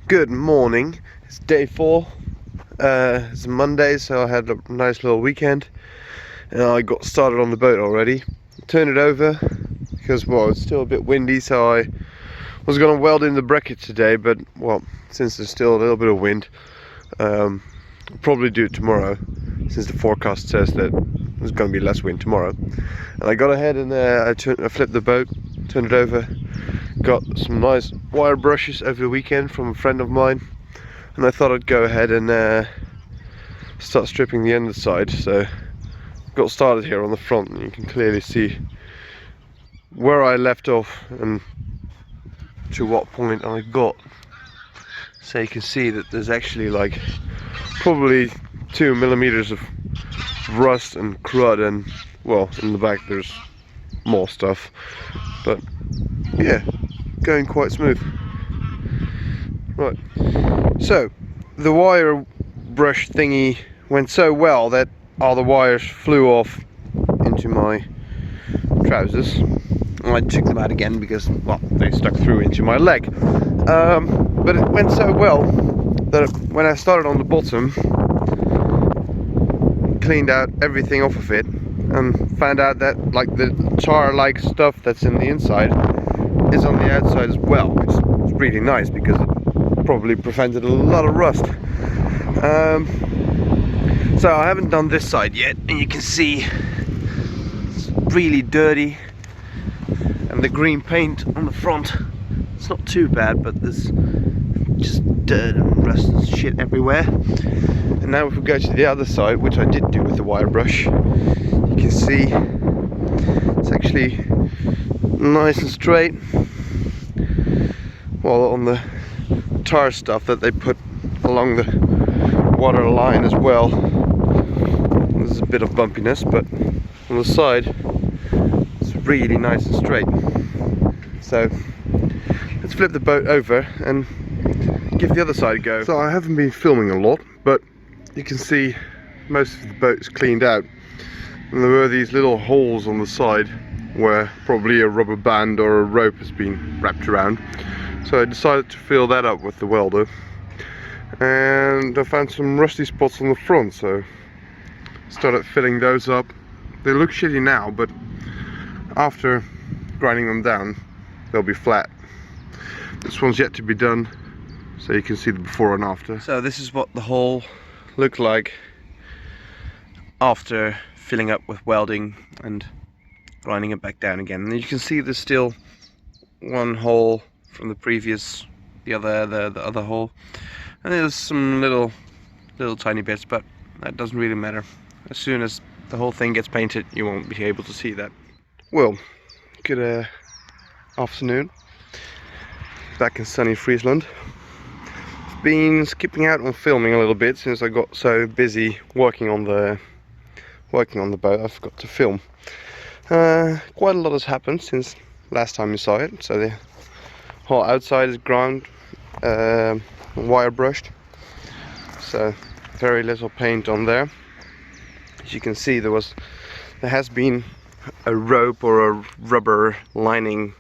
Good morning. It's day 4. It's Monday, so I had a nice little weekend, and I got started on the boat already. Turned it over because, well, it's still a bit windy, so I was going to weld in the bracket today, but, well, since there's still a little bit of wind, I'll probably do it tomorrow, since the forecast says that there's going to be less wind tomorrow. And I got ahead and I flipped the boat, turned it over, got some nice wire brushes over the weekend from a friend of mine, and I thought I'd go ahead and start stripping the underside. So got started here on the front, and you can clearly see where I left off and to what point I got. So you can see that there's actually like probably 2 millimeters of rust and crud, and well, in the back there's more stuff, but yeah, going quite smooth. Right, so the wire brush thingy went so well that all the wires flew off into my trousers, and I took them out again because, well, they stuck through into my leg. But it went so well that when I started on the bottom, cleaned out everything off of it and found out that like the tar-like stuff that's in the inside is on the outside as well, which is really nice because it probably prevented a lot of rust. So I haven't done this side yet, and you can see it's really dirty, and the green paint on the front, it's not too bad, but there's just dirt and rust and shit everywhere. And now if we go to the other side, which I did do with the wire brush, you can see it's actually nice and straight. Well, on the tar stuff that they put along the water line as well, there's a bit of bumpiness, but on the side it's really nice and straight. So let's flip the boat over and give the other side a go. So I haven't been filming a lot, but you can see most of the boat is cleaned out, and there were these little holes on the side where probably a rubber band or a rope has been wrapped around. So I decided to fill that up with the welder, and I found some rusty spots on the front, so started filling those up. They look shitty now, but after grinding them down they'll be flat. This one's yet to be done, so you can see the before and after. So this is what the hole looked like after filling up with welding and grinding it back down again. And you can see there's still one hole from the previous, the other hole, and there's some little tiny bits, but that doesn't really matter. As soon as the whole thing gets painted, you won't be able to see that. Well, good afternoon, back in sunny Friesland. I've been skipping out on filming a little bit since I got so busy working on the boat. I forgot to film. Quite a lot has happened since last time you saw it. So the whole outside is ground, wire brushed, so very little paint on there. As you can see, there has been a rope or a rubber lining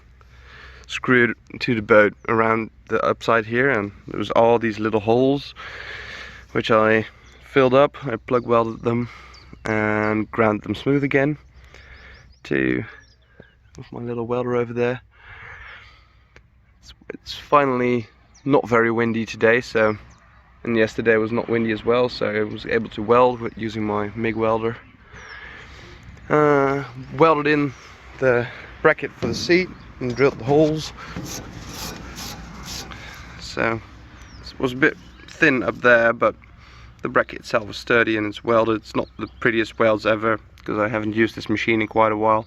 screwed to the boat around the upside here, and there was all these little holes which I filled up. I plug welded them and ground them smooth again with my little welder over there. It's finally not very windy today, and yesterday was not windy as well, so I was able to weld using my MIG welder. Welded in the bracket for the seat and drilled the holes. So it was a bit thin up there, but the bracket itself was sturdy and it's welded. It's not the prettiest welds ever because I haven't used this machine in quite a while,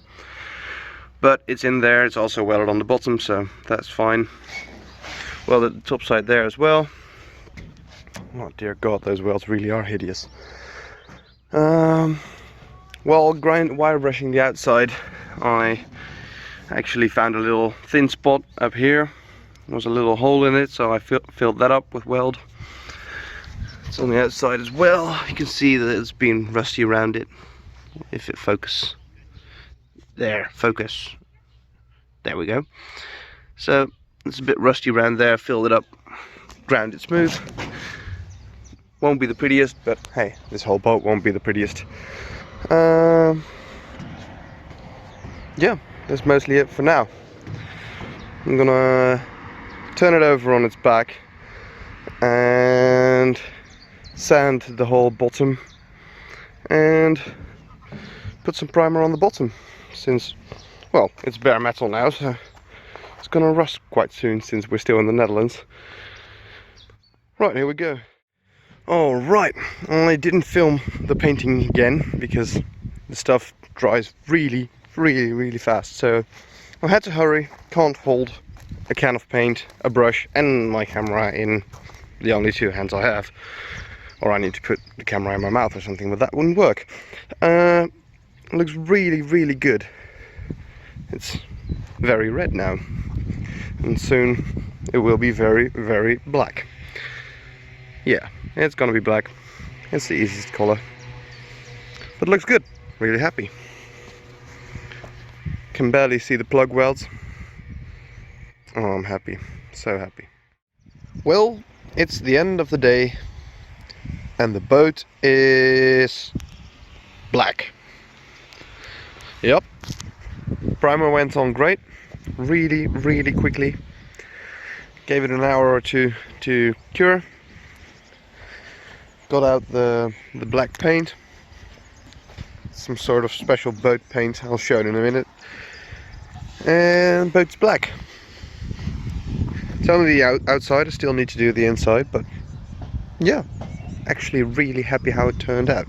but it's in there. It's also welded on the bottom, so that's fine. Welded the top side there as well. Oh dear God, those welds really are hideous. While wire brushing the outside, I actually found a little thin spot up here. There was a little hole in it, so I filled that up with weld. It's on the outside as well. You can see that it's been rusty around it. If it focus. There, focus. There we go. So it's a bit rusty around there. Filled it up ground it smooth. Won't be the prettiest, but hey, this whole boat won't be the prettiest. Yeah, that's mostly it for now. I'm gonna turn it over on its back and sand the whole bottom and put some primer on the bottom, since, well, it's bare metal now, so it's gonna rust quite soon since we're still in the Netherlands. Right, here we go. Alright, I didn't film the painting again because the stuff dries really fast, so I had to hurry. Can't hold a can of paint, a brush and my camera in the only two hands I have, or I need to put the camera in my mouth or something, but that wouldn't work. It looks really good. It's very red now, and soon it will be very black. Yeah, it's gonna be black. It's the easiest color, but it looks good. Really happy. Can barely see the plug welds. Oh, I'm happy, so happy. Well, it's the end of the day and the boat is black. Yep, primer went on great, really quickly. Gave it an hour or two to cure. Got out the black paint, some sort of special boat paint, I'll show it in a minute. And boat's black. It's only the outside, I still need to do the inside, but yeah, actually really happy how it turned out.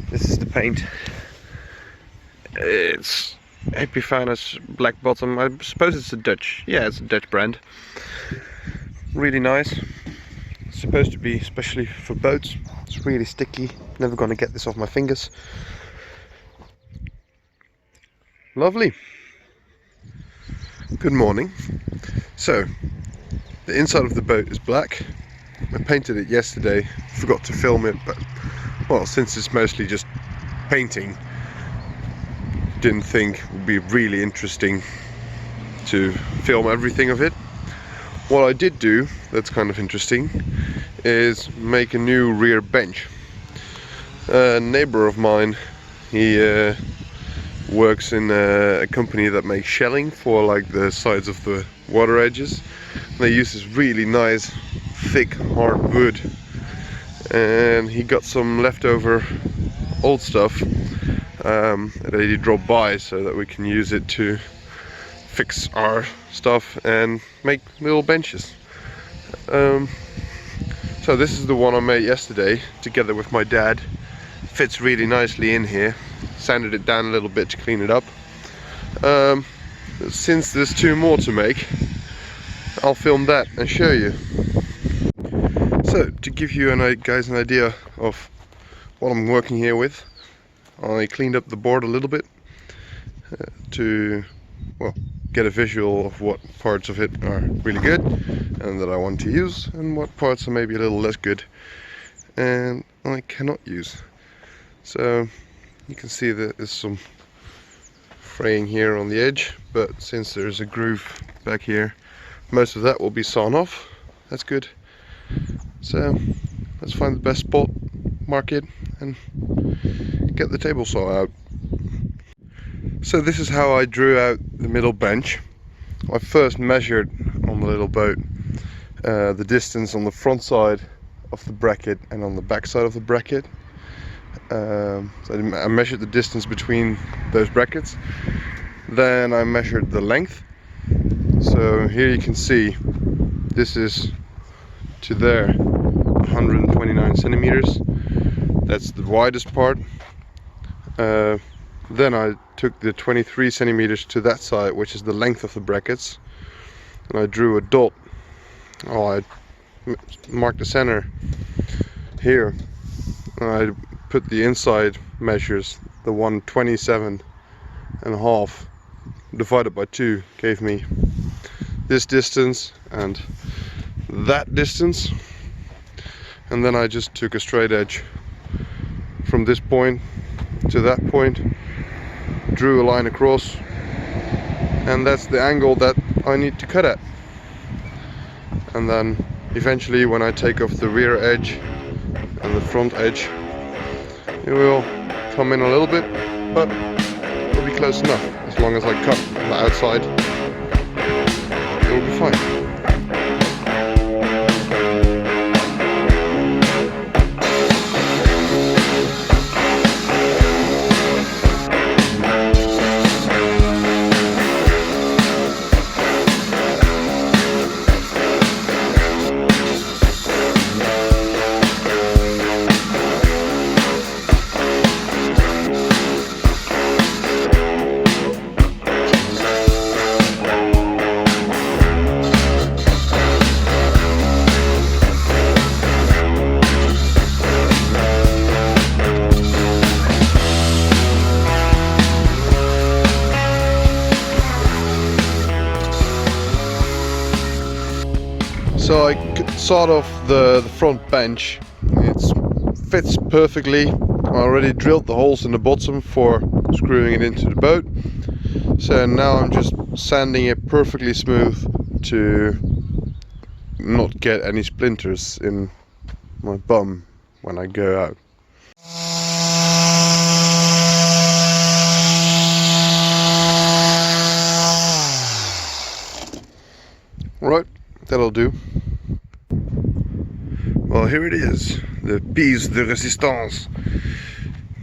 This is the paint. It's Epifanus black bottom. I suppose it's a Dutch, yeah, it's a Dutch brand. Really nice. It's supposed to be especially for boats. It's really sticky, never gonna get this off my fingers. Lovely. Good morning. So, the inside of the boat is black. I painted it yesterday, forgot to film it, but well, since it's mostly just painting, didn't think it would be really interesting to film everything of it. What I did do, that's kind of interesting, is make a new rear bench. A neighbor of mine, he works in a company that makes shelling for like the sides of the water edges. They use this really nice thick hard wood, and he got some leftover old stuff that he dropped by so that we can use it to fix our stuff and make little benches. So this is the one I made yesterday together with my dad. Fits really nicely in here. Sanded it down a little bit to clean it up. Since there's two more to make, I'll film that and show you. So to give you guys an idea of what I'm working here with, I cleaned up the board a little bit to, well, get a visual of what parts of it are really good and that I want to use, and what parts are maybe a little less good and I cannot use. So you can see that there's some fraying here on the edge, but since there's a groove back here, most of that will be sawn off. That's good. So let's find the best spot, mark it, and get the table saw out. So this is how I drew out the middle bench. I first measured on the little boat the distance on the front side of the bracket and on the back side of the bracket. So I measured the distance between those brackets. Then I measured the length. So here you can see this is to there 129 centimeters. That's the widest part. Then I took the 23 centimeters to that side, which is the length of the brackets, and I drew a dot. I marked the center here. I put the inside measures, the 127.5 divided by 2 gave me this distance and that distance, and then I just took a straight edge from this point to that point, drew a line across, and that's the angle that I need to cut at. and then eventually when I take off the rear edge and the front edge, it will come in a little bit, but it'll be close enough. As long as I cut the outside, it will be fine. So I sawed off the front bench. It fits perfectly. I already drilled the holes in the bottom for screwing it into the boat. So now I'm just sanding it perfectly smooth to not get any splinters in my bum when I go out. Right, that'll do. Well, here it is, the piece de résistance,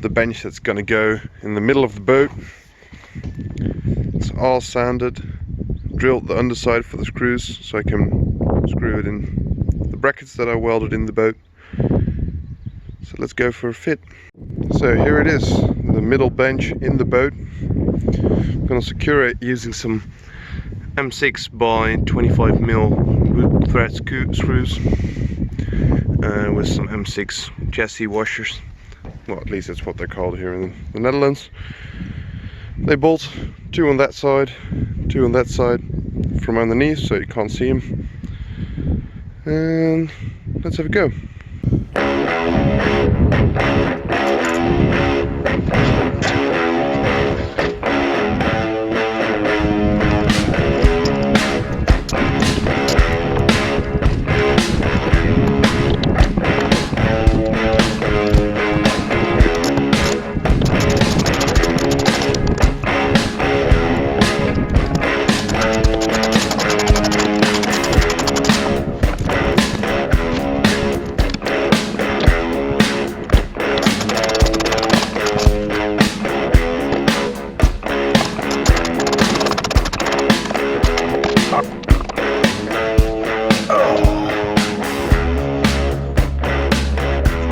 the bench that's gonna go in the middle of the boat. It's all sanded, drilled the underside for the screws so I can screw it in the brackets that I welded in the boat. So let's go for a fit. So here it is, the middle bench in the boat. I'm gonna secure it using some M6 by 25mm wood thread screws with some M6 chassis washers. Well, at least that's what they're called here in the Netherlands. They bolt 2 on that side, 2 on that side from underneath so you can't see them. And let's have a go.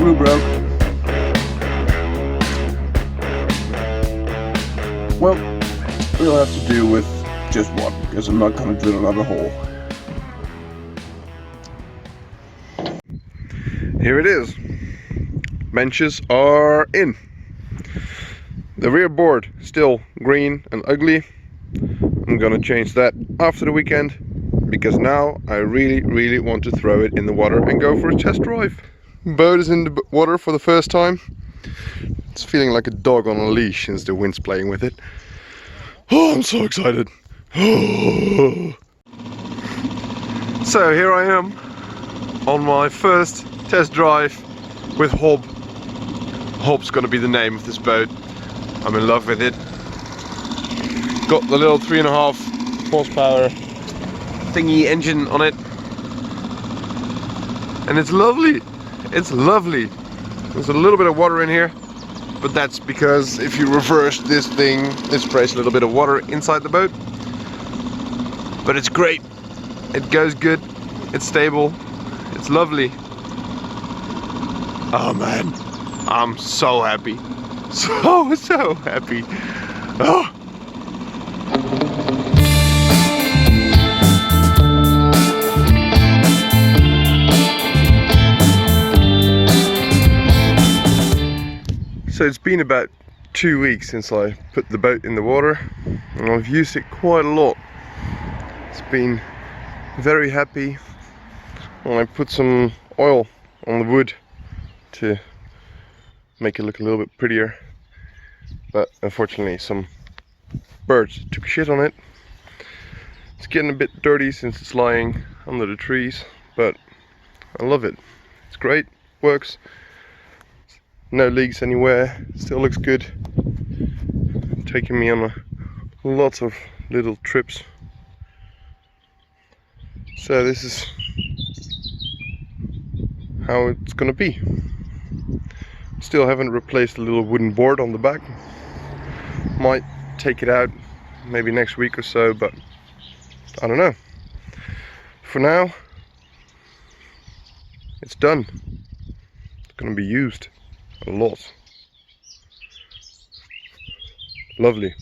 Screw broke. Well, we'll have to do with just one, because I'm not going to drill another hole. Here it is. Benches are in. The rear board still green and ugly. I'm gonna change that after the weekend, because now I really want to throw it in the water and go for a test drive. Boat is in the water for the first time. It's feeling like a dog on a leash since the wind's playing with it. Oh, I'm so excited. Oh. So here I am on my first test drive with H.O.B. H.O.B's gonna be the name of this boat. I'm in love with it. Got the little 3.5 horsepower thingy engine on it. And it's lovely. It's lovely. There's a little bit of water in here, but that's because if you reverse this thing, it sprays a little bit of water inside the boat. But it's great. It goes good. It's stable. It's lovely. Oh man, I'm so happy. So happy. Oh. So it's been about 2 weeks since I put the boat in the water, and I've used it quite a lot. It's been very happy, and I put some oil on the wood to make it look a little bit prettier, but unfortunately some birds took shit on it. It's getting a bit dirty since it's lying under the trees, but I love it. It's great, works, no leaks anywhere, still looks good. Taking me on lots of little trips. So this is how it's gonna be. Still haven't replaced the little wooden board on the back. Might take it out maybe next week or so, but I don't know. For now, it's done. It's gonna be used a lot. Lovely.